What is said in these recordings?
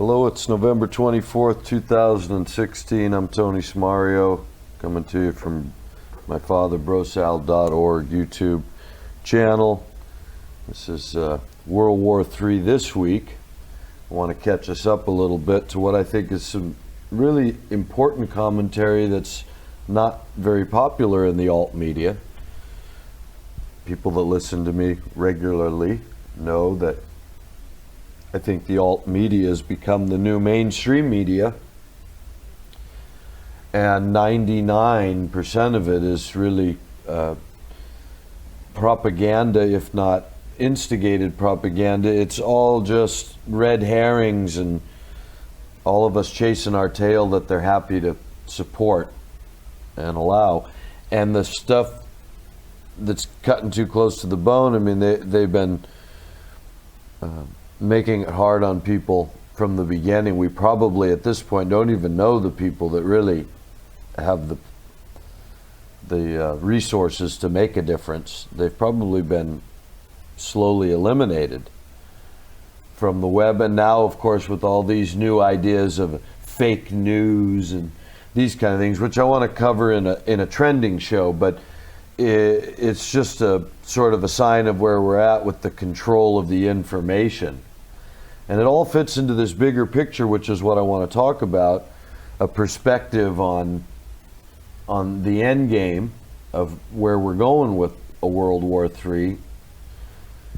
Hello, it's November 24th, 2016. I'm Tony Smario, coming to you from my father, BroSal.org YouTube channel. This is World War III this week. I want to catch us up a little bit to what I think is some really important commentary that's not very popular in the alt media. People that listen to me regularly know that I think the alt media has become the new mainstream media, and 99% of it is really propaganda, if not instigated propaganda. It's all just red herrings and all of us chasing our tail that they're happy to support and allow. And the stuff that's cutting too close to the bone, I mean, they've been making it hard on people from the beginning. We probably at this point don't even know the people that really have the resources to make a difference. They've probably been slowly eliminated from the web, and now of course with all these new ideas of fake news and these kind of things, which I want to cover in a trending show, but it's just a sort of a sign of where we're at with the control of the information. And it all fits into this bigger picture, which is what I want to talk about, a perspective on the end game of where we're going with a World War III,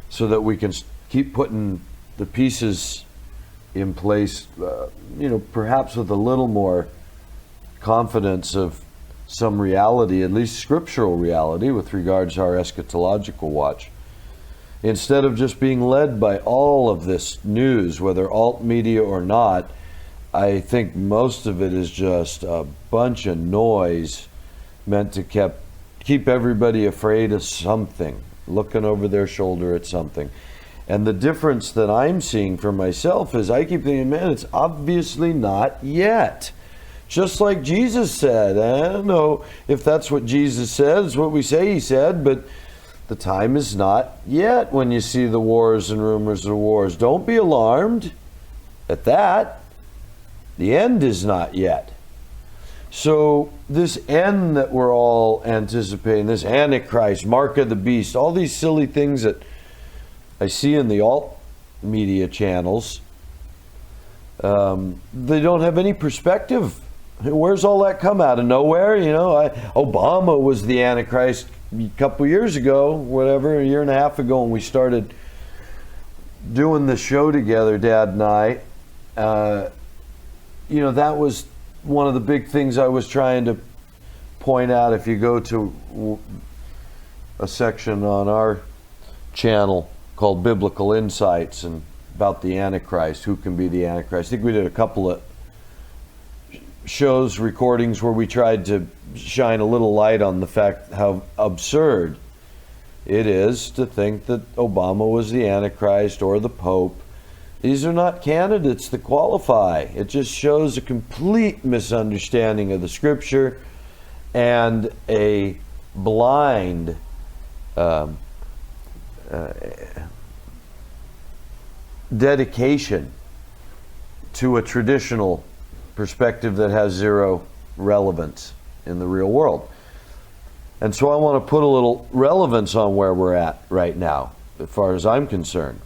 so that we can keep putting the pieces in place, perhaps with a little more confidence of some reality, at least scriptural reality, with regards to our eschatological watch. Instead of just being led by all of this news, whether alt media or not, I think most of it is just a bunch of noise meant to keep everybody afraid of something, looking over their shoulder at something. And the difference that I'm seeing for myself is I keep thinking, man, it's obviously not yet. Just like Jesus said. I don't know if that's what Jesus said, it's what we say he said, but the time is not yet when you see the wars and rumors of wars. Don't be alarmed at that. The end is not yet. So this end that we're all anticipating, this Antichrist, mark of the beast, all these silly things that I see in the alt media channels, they don't have any perspective. Where's all that come out of nowhere? Obama was the Antichrist a couple years ago, whatever, a year and a half ago, when we started doing the show together, Dad and I. That was one of the big things I was trying to point out. If you go to a section on our channel called Biblical Insights and about the Antichrist, who can be the Antichrist. I think we did a couple of shows, recordings, where we tried to shine a little light on the fact how absurd it is to think that Obama was the Antichrist or the Pope. These are not candidates that qualify. It just shows a complete misunderstanding of the scripture and a blind dedication to a traditional perspective that has zero relevance in the real world. And so I want to put a little relevance on where we're at right now, as far as I'm concerned.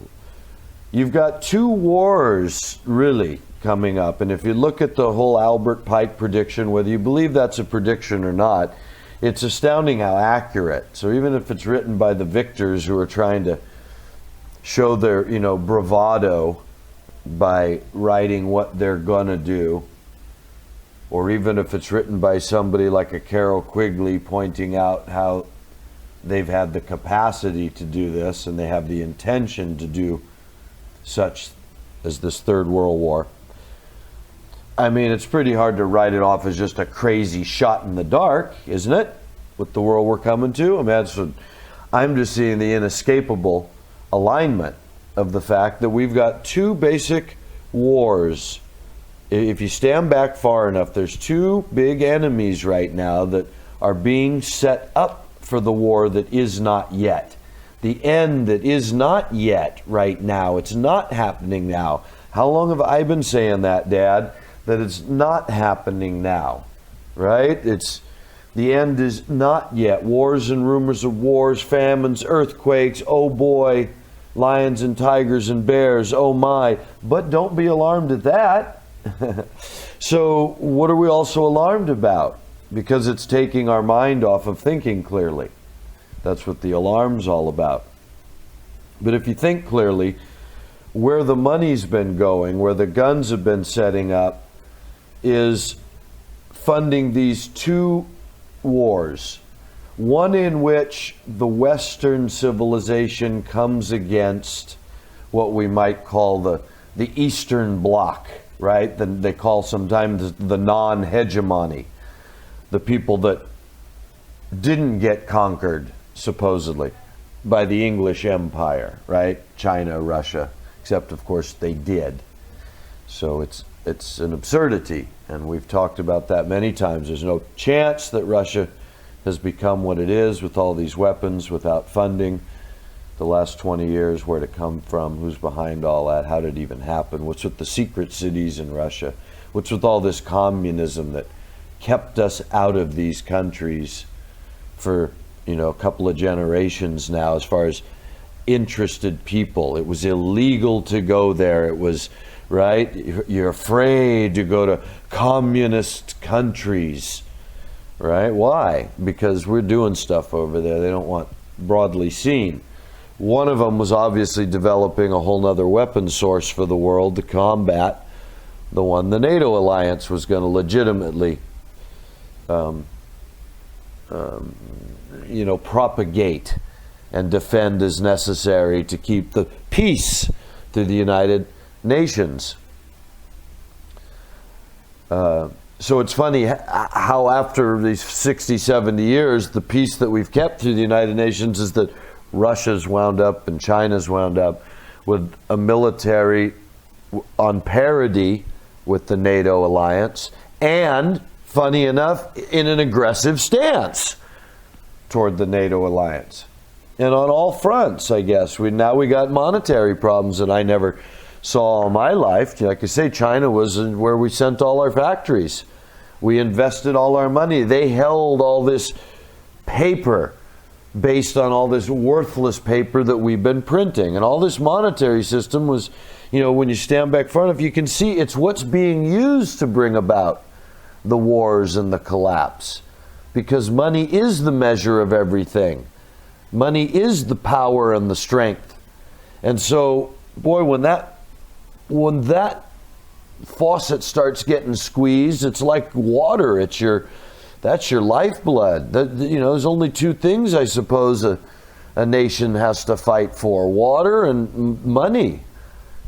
You've got two wars really coming up, and if you look at the whole Albert Pike prediction, whether you believe that's a prediction or not, it's astounding how accurate. So even if it's written by the victors who are trying to show their bravado by writing what they're gonna do, or even if it's written by somebody like a Carol Quigley pointing out how they've had the capacity to do this and they have the intention to do such as this Third World War. I mean, it's pretty hard to write it off as just a crazy shot in the dark, isn't it? With the world we're coming to. I mean, I'm just seeing the inescapable alignment of the fact that we've got two basic wars. If you stand back far enough, there's two big enemies right now that are being set up for the war that is not yet. The end that is not yet right now. It's not happening now. How long have I been saying that, Dad? That it's not happening now, right? The end is not yet. Wars and rumors of wars, famines, earthquakes, oh boy, lions and tigers and bears, oh my. But don't be alarmed at that. So what are we also alarmed about? Because it's taking our mind off of thinking clearly. That's what the alarm's all about. But if you think clearly, where the money's been going, where the guns have been setting up, is funding these two wars. One in which the Western civilization comes against what we might call the Eastern Bloc, right? They call sometimes the non-hegemony. The people that didn't get conquered, supposedly, by the English Empire, right? China, Russia, except of course they did. So it's an absurdity, and we've talked about that many times. There's no chance that Russia has become what it is with all these weapons without funding. The last 20 years, where'd it come from? Who's behind all that? How did it even happen? What's with the secret cities in Russia? What's with all this communism that kept us out of these countries for, a couple of generations now, as far as interested people? It was illegal to go there. It was, right? You're afraid to go to communist countries, right? Why? Because we're doing stuff over there they don't want broadly seen. One of them was obviously developing a whole other weapon source for the world to combat the one the NATO alliance was going to legitimately propagate and defend as necessary to keep the peace through the United Nations. So it's funny how after these 60, 70 years, the peace that we've kept through the United Nations is that Russia's wound up and China's wound up with a military on parity with the NATO alliance, and, funny enough, in an aggressive stance toward the NATO alliance. And on all fronts, I guess. We got monetary problems that I never saw in my life. Like I say, China was where we sent all our factories. We invested all our money. They held all this paper based on all this worthless paper that we've been printing. And all this monetary system was, when you stand back front, if you can see, it's what's being used to bring about the wars and the collapse. Because money is the measure of everything. Money is the power and the strength. And so, boy, when that faucet starts getting squeezed, it's like water. That's your lifeblood. There's only two things, I suppose, a nation has to fight for: water and money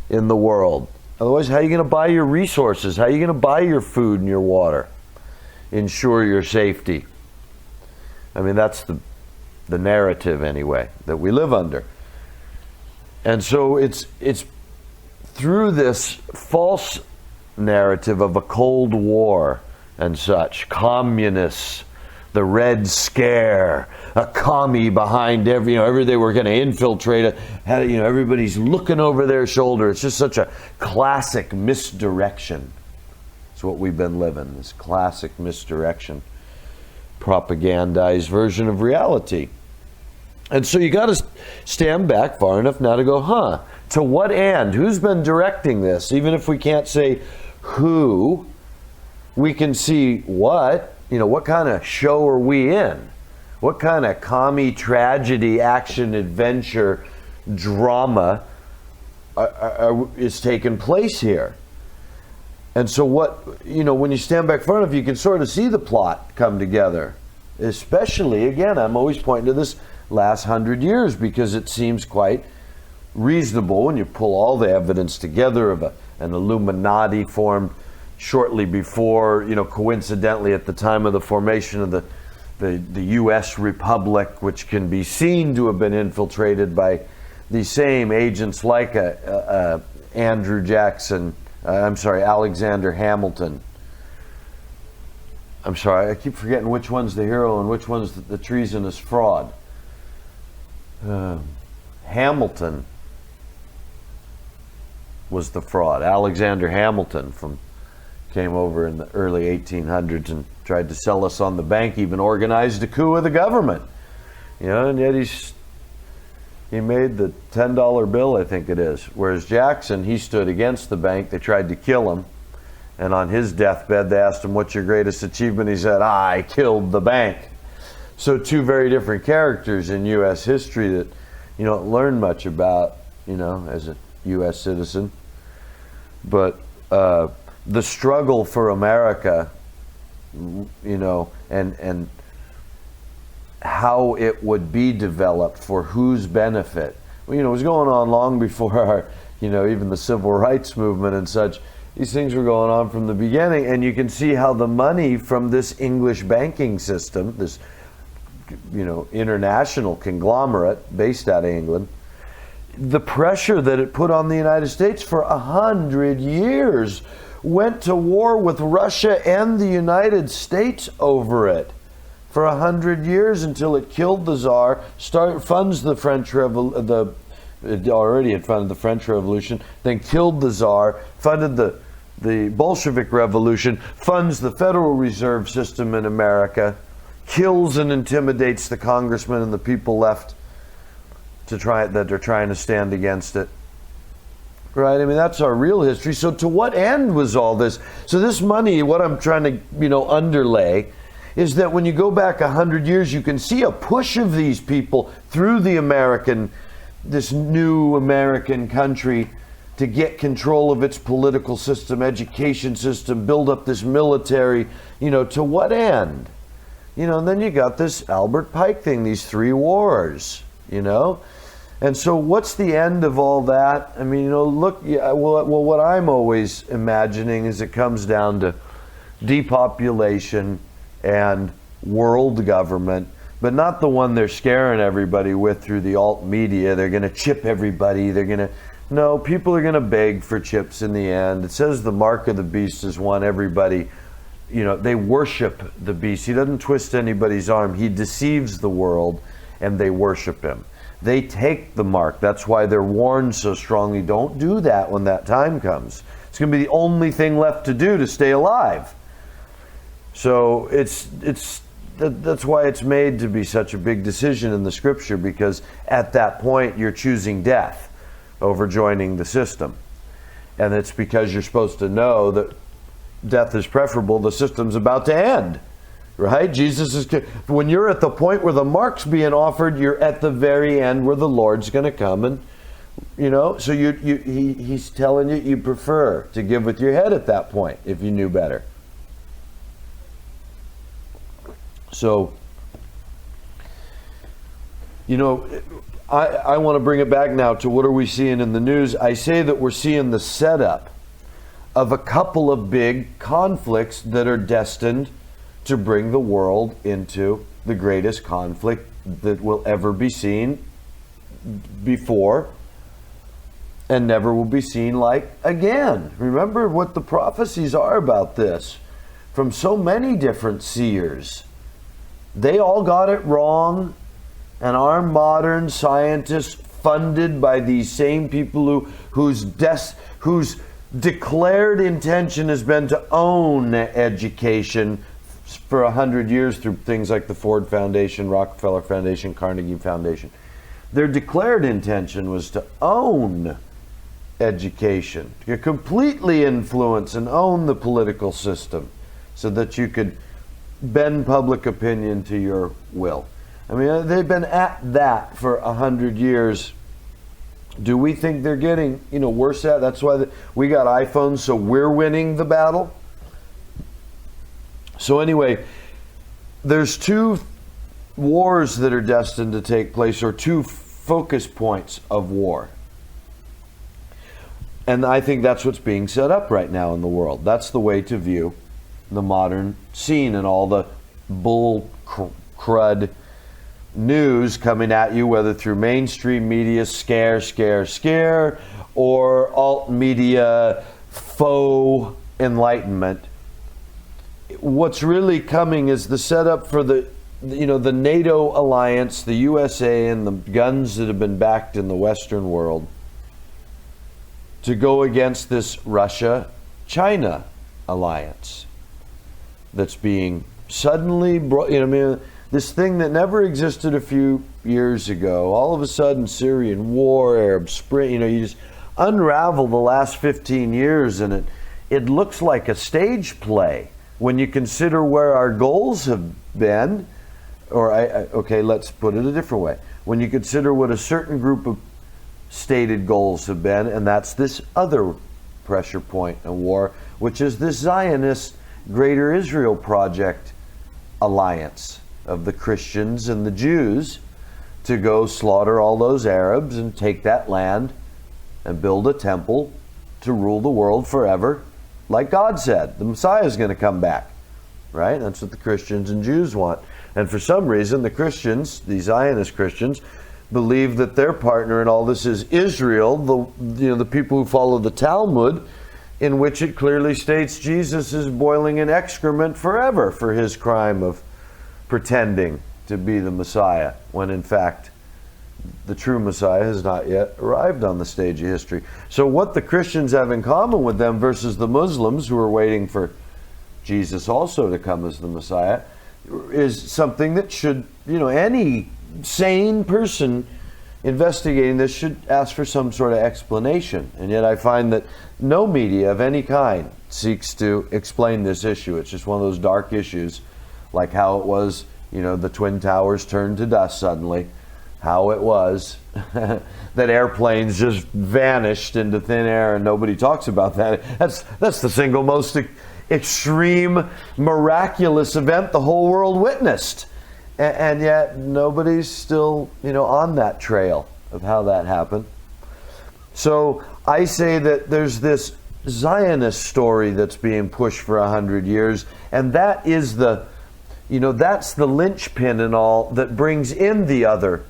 in the world. Otherwise, how are you going to buy your resources? How are you going to buy your food and your water? Ensure your safety. I mean, that's the narrative, anyway, that we live under. And so it's through this false narrative of a Cold War and such, communists, the Red Scare, a commie behind every day we're going to infiltrate it. Everybody's looking over their shoulder. It's just such a classic misdirection. It's what we've been living, this classic misdirection, propagandized version of reality. And so you got to stand back far enough now to go, to what end? Who's been directing this? Even if we can't say who, we can see what. What kind of show are we in? What kind of commie, tragedy, action, adventure, drama is taking place here? And so when you stand back front of you can sort of see the plot come together. Especially, again, I'm always pointing to this last 100 years because it seems quite reasonable when you pull all the evidence together of an Illuminati formed shortly before, coincidentally at the time of the formation of the U.S. Republic, which can be seen to have been infiltrated by the same agents like Alexander Hamilton. I'm sorry, I keep forgetting which one's the hero and which one's the treasonous fraud. Hamilton. was the fraud. Alexander Hamilton came over in the early 1800s and tried to sell us on the bank, even organized a coup of the government. And yet he made the $10 bill, I think it is. Whereas Jackson, he stood against the bank. They tried to kill him. And on his deathbed, they asked him, what's your greatest achievement? He said, I killed the bank. So two very different characters in U.S. history that you don't learn much about, as a U.S. citizen. But the struggle for America, and how it would be developed for whose benefit. It was going on long before our, even the civil rights movement and such. These things were going on from the beginning, and you can see how the money from this English banking system, this, international conglomerate based out of England, the pressure that it put on the United States for 100 years, went to war with Russia and the United States over it for 100 years until it killed the Tsar, funds the French Revolution, it already had funded the French Revolution, then killed the Tsar, funded the Bolshevik Revolution, funds the Federal Reserve System in America, kills and intimidates the congressmen and the people left that are trying to stand against it. Right? I mean, that's our real history. So to what end was all this? So this money, what I'm trying to, underlay, is that when you go back 100 years, you can see a push of these people through this new American country to get control of its political system, education system, build up this military, to what end? And then you got this Albert Pike thing, these 3 wars, And so what's the end of all that? I mean, what I'm always imagining is it comes down to depopulation and world government, but not the one they're scaring everybody with through the alt media. They're going to chip everybody. No, people are going to beg for chips in the end. It says the mark of the beast is one everybody, they worship the beast. He doesn't twist anybody's arm. He deceives the world, and they worship him. They take the mark. That's why they're warned so strongly, don't do that when that time comes. It's going to be the only thing left to do to stay alive. So that's why it's made to be such a big decision in the scripture, because at that point you're choosing death over joining the system. And it's because you're supposed to know that death is preferable. The system's about to end. Right? When you're at the point where the mark's being offered, you're at the very end where the Lord's going to come and, so he's telling you prefer to give with your head at that point if you knew better. So, I want to bring it back now to what are we seeing in the news. I say that we're seeing the setup of a couple of big conflicts that are destined to bring the world into the greatest conflict that will ever be seen before and never will be seen like again. Remember what the prophecies are about this from so many different seers. They all got it wrong, and our modern scientists, funded by these same people whose declared intention has been to own education for 100 years through things like the Ford Foundation, Rockefeller Foundation, Carnegie Foundation. Their declared intention was to own education, to completely influence and own the political system so that you could bend public opinion to your will. I mean, they've been at that for 100 years. Do we think they're getting, worse at? That's why we got iPhones, so we're winning the battle. So anyway, there's 2 wars that are destined to take place, or 2 focus points of war. And I think that's what's being set up right now in the world. That's the way to view the modern scene and all the bull crud news coming at you, whether through mainstream media, scare, or alt media, faux enlightenment. What's really coming is the setup for the NATO alliance, the USA, and the guns that have been backed in the Western world to go against this Russia-China alliance that's being suddenly brought, this thing that never existed a few years ago, all of a sudden Syrian war, Arab Spring, you just unravel the last 15 years and it looks like a stage play when you consider where our goals have been, or okay, let's put it a different way. When you consider what a certain group of stated goals have been, and that's this other pressure point in war, which is this Zionist Greater Israel Project alliance of the Christians and the Jews to go slaughter all those Arabs and take that land and build a temple to rule the world forever, like God said. The Messiah is going to come back, right? That's what the Christians and Jews want. And for some reason, the Christians, the Zionist Christians, believe that their partner in all this is Israel, the people who follow the Talmud, in which it clearly states Jesus is boiling in excrement forever for his crime of pretending to be the Messiah, when in fact the true Messiah has not yet arrived on the stage of history. So what the Christians have in common with them versus the Muslims, who are waiting for Jesus also to come as the Messiah, is something that should, any sane person investigating this should ask for some sort of explanation. And yet I find that no media of any kind seeks to explain this issue. It's just one of those dark issues, like how it was, the Twin Towers turned to dust suddenly, how it was that airplanes just vanished into thin air and nobody talks about that. That's the single most extreme, miraculous event the whole world witnessed. And yet nobody's still, on that trail of how that happened. So I say that there's this Zionist story that's being pushed for 100 years, and that is that's the linchpin and all that brings in the other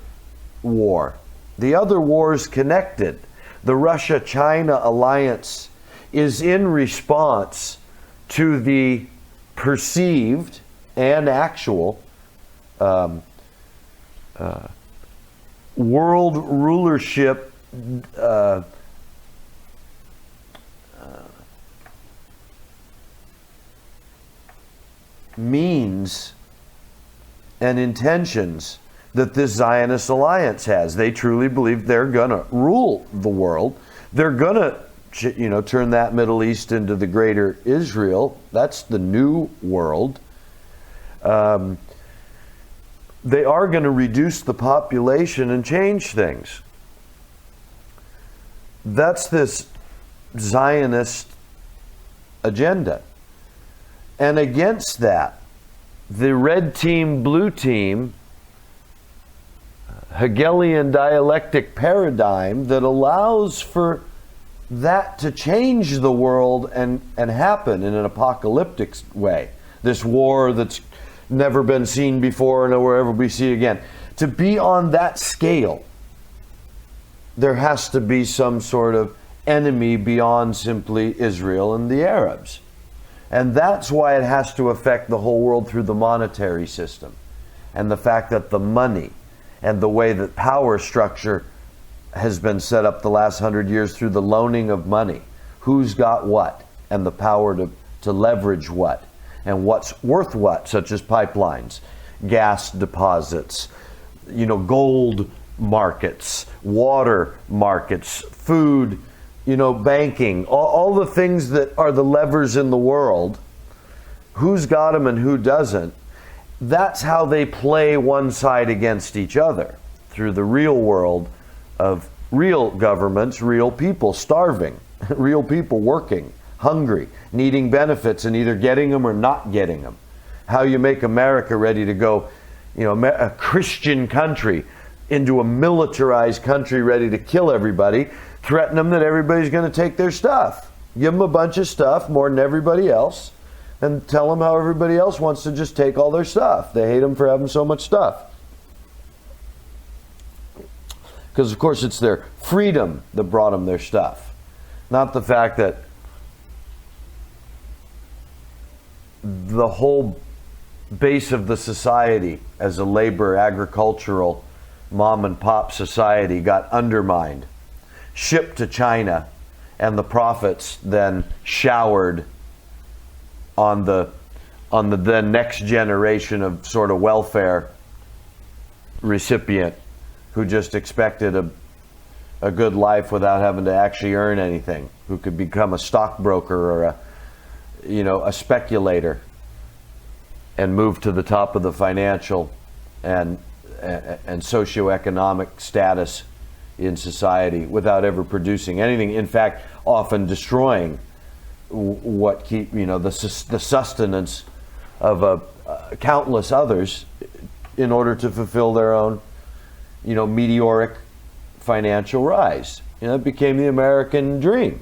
war. The other war is connected. The Russia-China alliance is in response to the perceived and actual world rulership means and intentions that this Zionist alliance has. They truly believe they're going to rule the world. They're going to turn that Middle East into the greater Israel. That's the new world. They are going to reduce the population and change things. That's this Zionist agenda. And against that, the red team, blue team, Hegelian dialectic paradigm that allows for that to change the world and happen in an apocalyptic way. This war that's never been seen before and wherever we see it again. To be on that scale, there has to be some sort of enemy beyond simply Israel and the Arabs. And that's why it has to affect the whole world through the monetary system. And the fact that the money and the way that power structure has been set up the last 100 years through the loaning of money. Who's got what? And the power to leverage what? And what's worth what, such as pipelines, gas deposits, gold markets, water markets, food, banking, all the things that are the levers in the world. Who's got them and who doesn't? That's how they play one side against each other, through the real world of real governments, real people starving, real people working, hungry, needing benefits and either getting them or not getting them. How you make America ready to go, a Christian country into a militarized country ready to kill everybody, threaten them that everybody's going to take their stuff. Give them a bunch of stuff, more than everybody else, and tell them how everybody else wants to just take all their stuff. They hate them for having so much stuff. Because, of course, it's their freedom that brought them their stuff. Not the fact that the whole base of the society as a labor, agricultural, mom and pop society got undermined, shipped to China, and the profits then showered on the next generation of sort of welfare recipient who just expected a good life without having to actually earn anything, who could become a stockbroker or a speculator and move to the top of the financial and socioeconomic status in society without ever producing anything. In fact, often destroying what keep the sustenance of countless others in order to fulfill their own meteoric financial rise. It became the American dream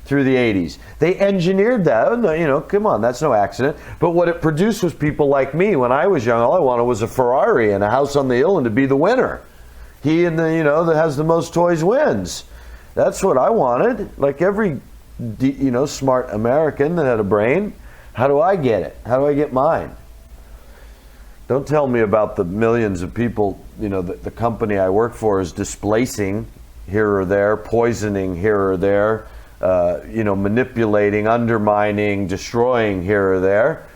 through the 80s. They engineered that. Come on, that's no accident. But what it produced was people like me. When I was young, all I wanted was a Ferrari and a house on the hill and to be the winner. He that has the most toys wins. That's what I wanted. Like every smart American that had a brain. How do I get it? How do I get mine? Don't tell me about the millions of people, the company I work for is displacing here or there, poisoning here or there, manipulating, undermining, destroying here or there.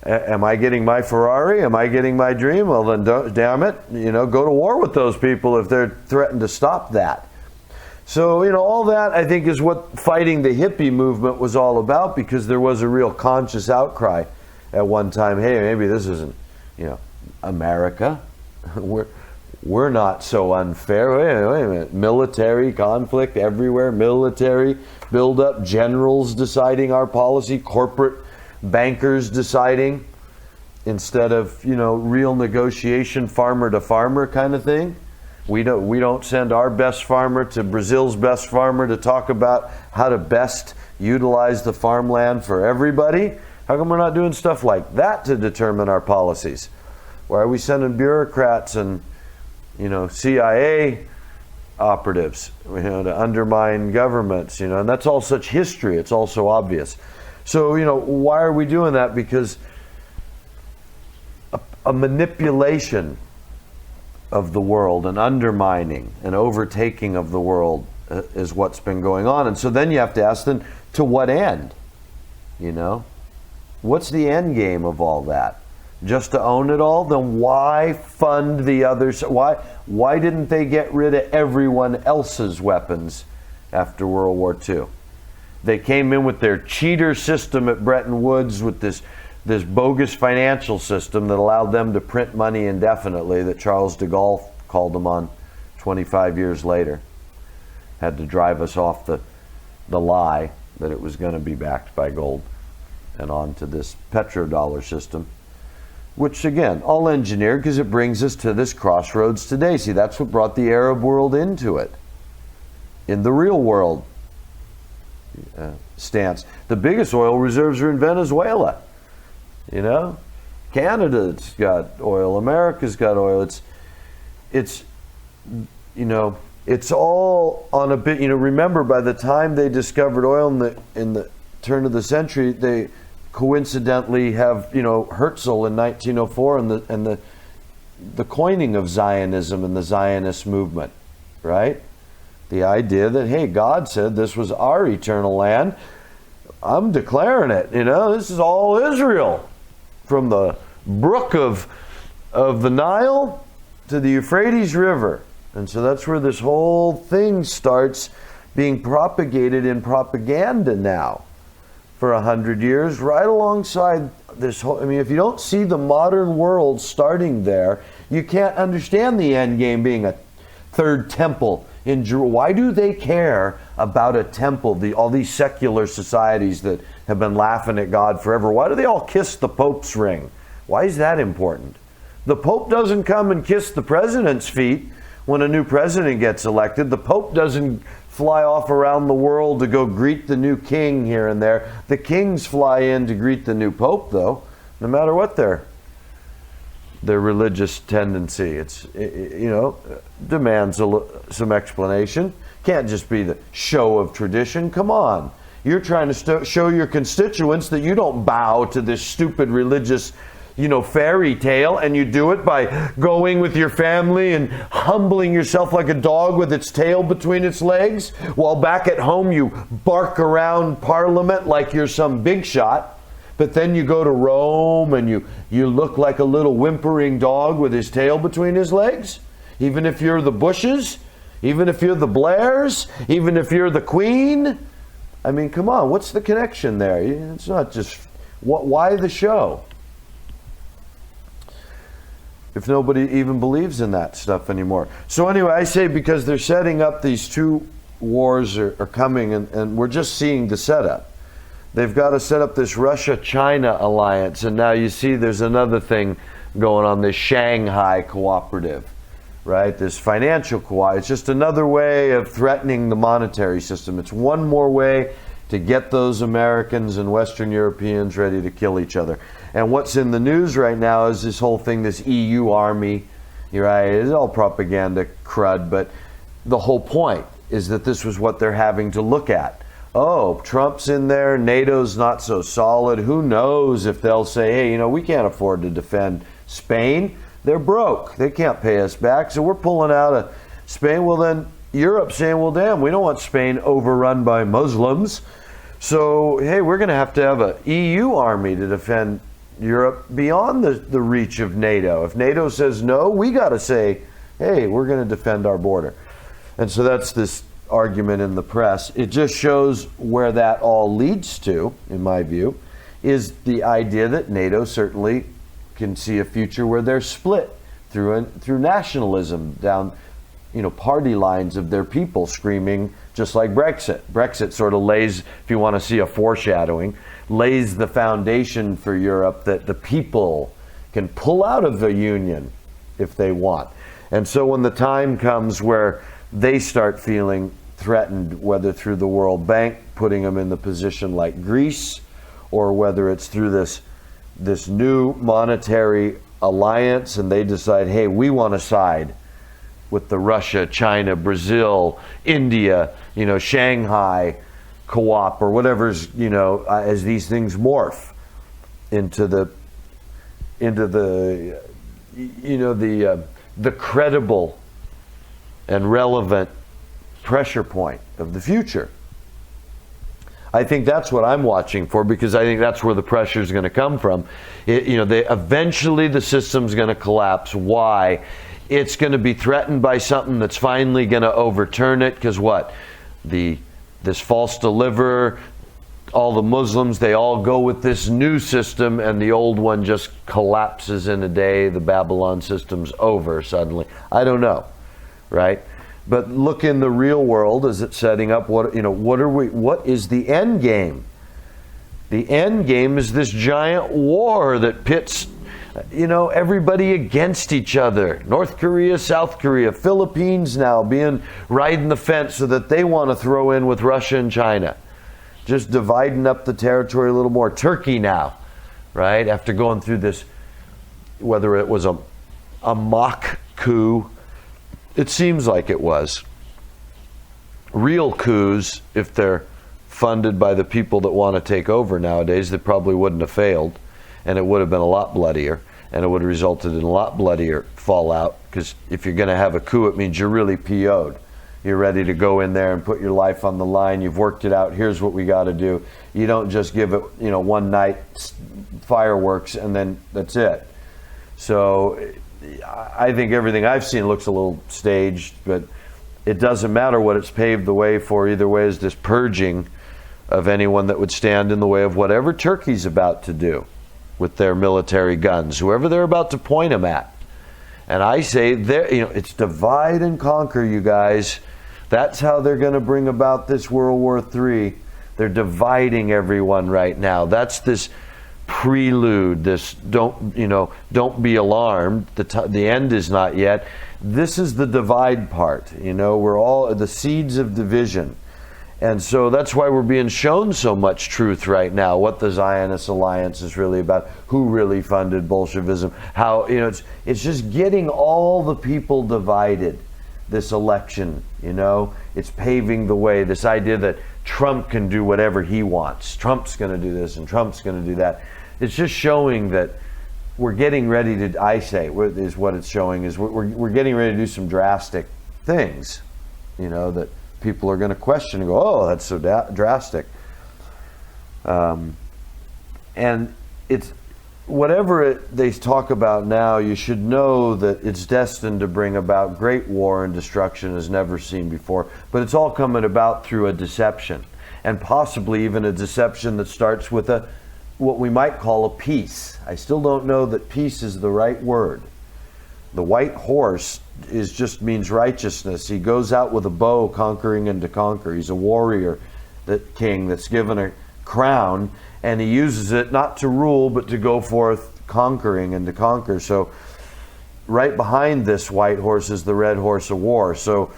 Am I getting my Ferrari? Am I getting my dream? Well, then, damn it, go to war with those people if they're threatened to stop that. So, all that, I think, is what fighting the hippie movement was all about, because there was a real conscious outcry at one time. Hey, maybe this isn't, America. We're not so unfair. Wait a minute. Military conflict everywhere. Military build-up. Generals deciding our policy. Corporate bankers deciding, instead of real negotiation, farmer to farmer kind of thing. We don't send our best farmer to Brazil's best farmer to talk about how to best utilize the farmland for everybody. How come we're not doing stuff like that to determine our policies? Why are we sending bureaucrats and CIA operatives to undermine governments? And that's all such history. It's all so obvious. So why are we doing that? Because a manipulation of the world, an undermining, an overtaking of the world is what's been going on. And so then you have to ask them, to what end? What's the end game of all that? Just to own it all? Then why fund the others? Why didn't they get rid of everyone else's weapons after World War II? They came in with their cheater system at Bretton Woods, with this bogus financial system that allowed them to print money indefinitely, that Charles de Gaulle called them on 25 years later. Had to drive us off the lie that it was going to be backed by gold and on to this petrodollar system, which again, all engineered because it brings us to this crossroads today. See, that's what brought the Arab world into it. In the real world stance, the biggest oil reserves are in Venezuela. Canada's got oil, America's got oil. It's all on a bit. Remember, by the time they discovered oil in the turn of the century, they coincidentally have Herzl in 1904 and the coining of Zionism and the Zionist movement, right? The idea that, hey, God said this was our eternal land. I'm declaring it. This is all Israel, from the brook of the Nile to the Euphrates River. And so that's where this whole thing starts being propagated in propaganda now for 100 years, right alongside this whole. If you don't see the modern world starting there, you can't understand the end game being a third temple in Jerusalem. Why do they care about a temple? All these secular societies that have been laughing at God forever. Why do they all kiss the Pope's ring? Why is that important? The Pope doesn't come and kiss the president's feet when a new president gets elected. The Pope doesn't fly off around the world to go greet the new king here and there. The kings fly in to greet the new Pope, though, no matter what their religious tendency. Demands some explanation. Can't just be the show of tradition. Come on. You're trying to show your constituents that you don't bow to this stupid religious fairy tale, and you do it by going with your family and humbling yourself like a dog with its tail between its legs, while back at home you bark around Parliament like you're some big shot. But then you go to Rome and you look like a little whimpering dog with his tail between his legs, even if you're the Bushes, even if you're the Blairs, even if you're the Queen. I mean, come on, what's the connection there? It's not just, why the show? If nobody even believes in that stuff anymore. So anyway, I say because they're setting up, these two wars are coming, and we're just seeing the setup. They've got to set up this Russia-China alliance, and now you see there's another thing going on, this Shanghai cooperative, right? This financial cooperative. It's just another way of threatening the monetary system. It's one more way to get those Americans and Western Europeans ready to kill each other. And what's in the news right now is this whole thing, this EU army, right? It's all propaganda crud, but the whole point is that this was what they're having to look at. Oh, Trump's in there, NATO's not so solid. Who knows if they'll say, hey, we can't afford to defend Spain. They're broke. They can't pay us back, so we're pulling out of Spain. Well, then Europe's saying, well, damn, we don't want Spain overrun by Muslims. So, hey, we're going to have an EU army to defend Europe beyond the reach of NATO. If NATO says no, we got to say, hey, we're going to defend our border. And so that's this argument in the press. It just shows where that all leads to, in my view, is the idea that NATO certainly can see a future where they're split through nationalism down, party lines of their people screaming, just like Brexit. Brexit sort of lays, if you want to see a foreshadowing, lays the foundation for Europe that the people can pull out of the union if they want. And so when the time comes where they start feeling threatened, whether through the World Bank putting them in the position like Greece, or whether it's through this new monetary alliance, and they decide, hey, we want to side with the Russia, China, Brazil, India, Shanghai co-op, or whatever's, as these things morph into the credible and relevant pressure point of the future. I think that's what I'm watching for, because I think that's where the pressure is going to come from. Eventually the system's going to collapse. Why? It's going to be threatened by something that's finally going to overturn it, because what? This false deliverer, all the Muslims, they all go with this new system, and the old one just collapses in a day. The Babylon system's over suddenly. I don't know. Right? But look in the real world as it's setting up. What is the end game? The end game is this giant war that pits, everybody against each other. North Korea, South Korea, Philippines now riding the fence so that they want to throw in with Russia and China. Just dividing up the territory a little more. Turkey now, right? After going through this, whether it was a mock coup, it seems like it was. Real coups, if they're funded by the people that want to take over nowadays, they probably wouldn't have failed, and it would have been a lot bloodier, and it would have resulted in a lot bloodier fallout, because if you're going to have a coup, it means you're really PO'd. You're ready to go in there and put your life on the line. You've worked it out. Here's what we got to do. You don't just give it, one night fireworks and then that's it. So I think everything I've seen looks a little staged, but it doesn't matter what it's paved the way for. Either way is this purging of anyone that would stand in the way of whatever Turkey's about to do with their military guns, whoever they're about to point them at. And I say, it's divide and conquer, you guys. That's how they're going to bring about this World War III. They're dividing everyone right now. That's this prelude, this don't be alarmed. The end is not yet. This is the divide part. We're all the seeds of division. And so that's why we're being shown so much truth right now, what the Zionist Alliance is really about, who really funded Bolshevism, how, it's just getting all the people divided, this election, it's paving the way, this idea that Trump can do whatever he wants. Trump's going to do this and Trump's going to do that. It's just showing that we're getting ready to, I say, is what it's showing, is we're getting ready to do some drastic things, that people are going to question and go, oh, that's so drastic. And it's, whatever they talk about now, you should know that it's destined to bring about great war and destruction as never seen before. But it's all coming about through a deception, and possibly even a deception that starts with what we might call a peace. I still don't know that peace is the right word. The white horse just means righteousness. He goes out with a bow, conquering and to conquer. He's a warrior, king that's given a crown, and he uses it not to rule, but to go forth conquering and to conquer. So right behind this white horse is the red horse of war. So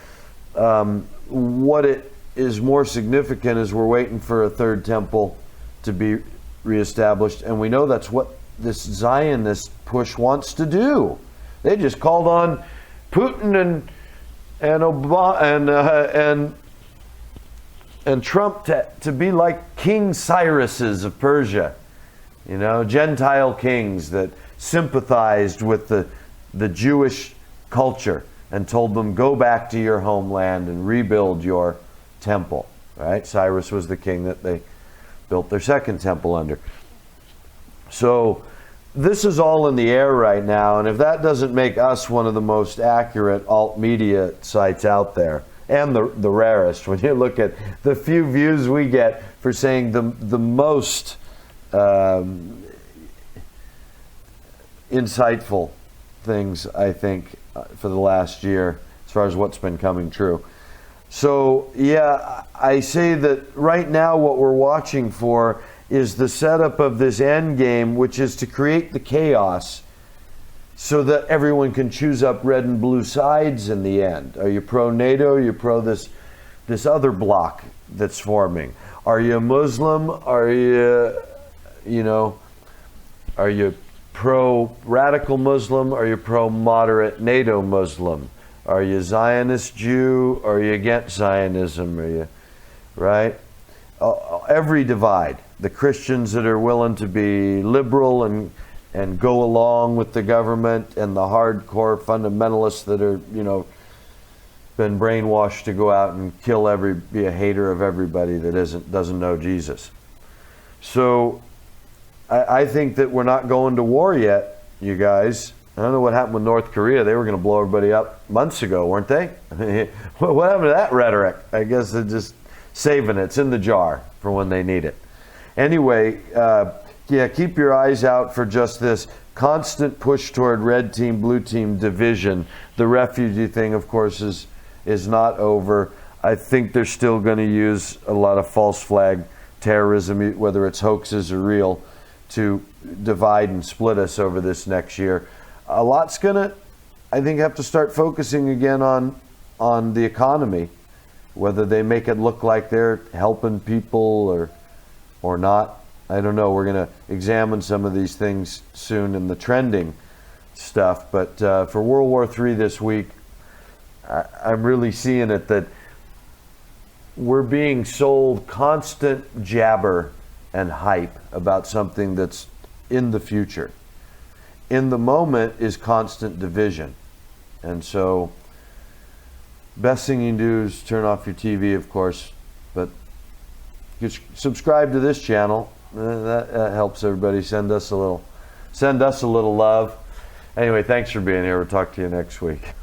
what it is more significant is we're waiting for a third temple to be reestablished, and we know that's what this Zionist push wants to do. They just called on Putin and Obama and Trump to be like King Cyrus's of Persia, Gentile kings that sympathized with the Jewish culture and told them, go back to your homeland and rebuild your temple. Right? Cyrus was the king that they built their second temple under. So this is all in the air right now, and if that doesn't make us one of the most accurate alt media sites out there, and the rarest, when you look at the few views we get for saying the most insightful things, I think, for the last year, as far as what's been coming true. So, yeah, I say that right now what we're watching for is the setup of this end game, which is to create the chaos so that everyone can choose up red and blue sides in the end. Are you pro-NATO? Are you pro this other bloc that's forming? Are you a Muslim? Are you pro-radical Muslim? Are you pro-moderate NATO Muslim? Are you Zionist Jew? Are you against Zionism? Are you, right? Every divide. The Christians that are willing to be liberal and go along with the government, and the hardcore fundamentalists that are, been brainwashed to go out and be a hater of everybody that doesn't know Jesus. So I think that we're not going to war yet, you guys. I don't know what happened with North Korea. They were going to blow everybody up months ago, weren't they? What happened to that rhetoric? I guess they're just saving it. It's in the jar for when they need it. Anyway, keep your eyes out for just this constant push toward red team, blue team division. The refugee thing, of course, is not over. I think they're still going to use a lot of false flag terrorism, whether it's hoaxes or real, to divide and split us over this next year. A lot's going to, I think, have to start focusing again on the economy, whether they make it look like they're helping people or not. I don't know. We're going to examine some of these things soon in the trending stuff. But for World War III this week, I'm really seeing it that we're being sold constant jabber and hype about something that's in the future. In the moment is constant division. And so, best thing you can do is turn off your TV, of course, but subscribe to this channel. That helps everybody. Send us a little love. Anyway, thanks for being here. We'll talk to you next week.